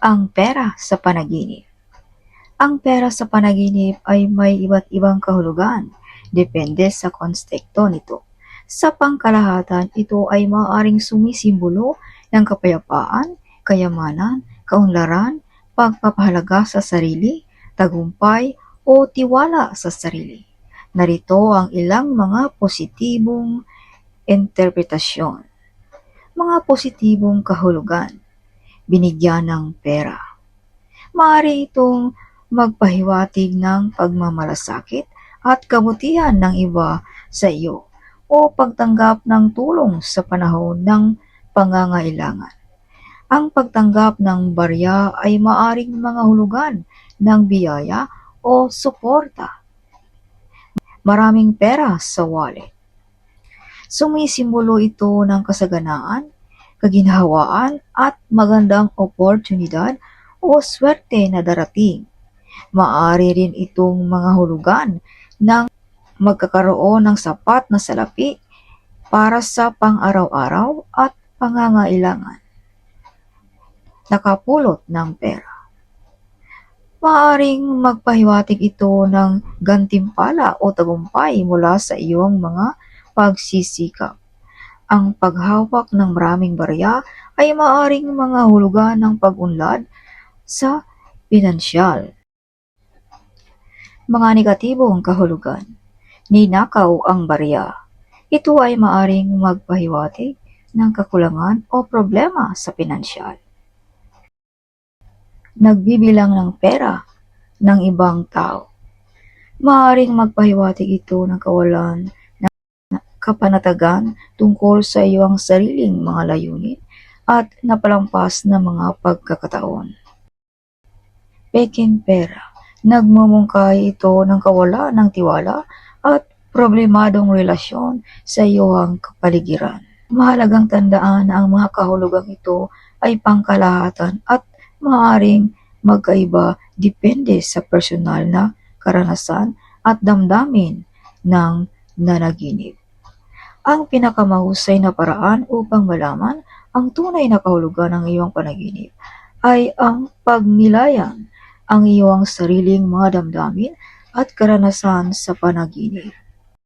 Ang pera sa panaginip. Ang pera sa panaginip ay may iba't ibang kahulugan, depende sa konteksto nito. Sa pangkalahatan, ito ay maaaring sumisimbolo ng kapayapaan, kayamanan, kaunlaran, pagpapahalaga sa sarili, tagumpay, o tiwala sa sarili. Narito ang ilang mga positibong interpretasyon. Mga positibong kahulugan. Binigyan ng pera. Maaari itong magpahiwatig ng pagmamalasakit at kabutihan ng iba sa iyo o pagtanggap ng tulong sa panahon ng pangangailangan. Ang pagtanggap ng barya ay maaring mga hulugan ng biyaya o suporta. Maraming pera sa wallet. Sumisimbolo ito ng kasaganaan, kaginhawaan at magandang oportunidad o swerte na darating. Maaari rin itong mga hulugan ng magkakaroon ng sapat na salapi para sa pang-araw-araw at pangangailangan. Nakapulot ng pera. Maaaring magpahiwatig ito ng gantimpala o tagumpay mula sa iyong mga pagsisikap. Ang paghawak ng maraming barya ay maaaring mga hulugan ng pag-unlad sa pinansyal. Mga negatibong kahulugan. Ninakaw ang barya. Ito ay maaaring magpahiwatig ng kakulangan o problema sa pinansyal. Nagbibilang ng pera ng ibang tao. Maaaring magpahiwatig ito ng kawalan ng kapanatagan tungkol sa iyong sariling mga layunin at napalampas na mga pagkakataon. Peking pera. Nagmumungkahi ito ng kawalan ng tiwala at problemadong relasyon sa iyong kapaligiran. Mahalagang tandaan na ang mga kahulugang ito ay pangkalahatan at maaaring magkaiba depende sa personal na karanasan at damdamin ng nanaginip. Ang pinakamahusay na paraan upang malaman ang tunay na kahulugan ng iyong panaginip ay ang pagnilayan ang iyong sariling mga damdamin at karanasan sa panaginip.